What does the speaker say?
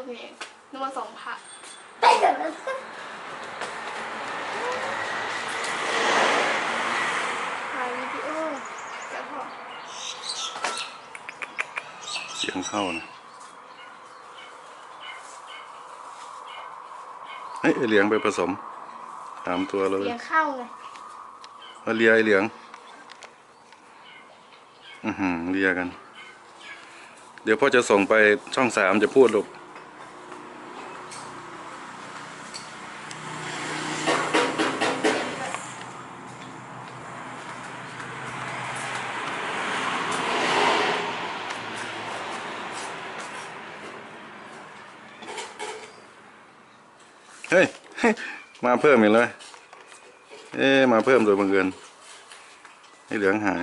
พี่เองนึกว่า2 ผักได้เดี๋ยวนะถ่ายวิดีโอจะพอ เสียงเข้านะเฮ้ยไอเหลียงไปผสม3 ตัวเลย เลี้ยงข้าวไง มาเลียไอเหลียงเลียกันเดี๋ยวพ่อจะส่งไปช่อง3จะพูดลูกเฮ้ย มาเพิ่มอีกเลยมาเพิ่มโดยบังเอิญให้เหลืองหาย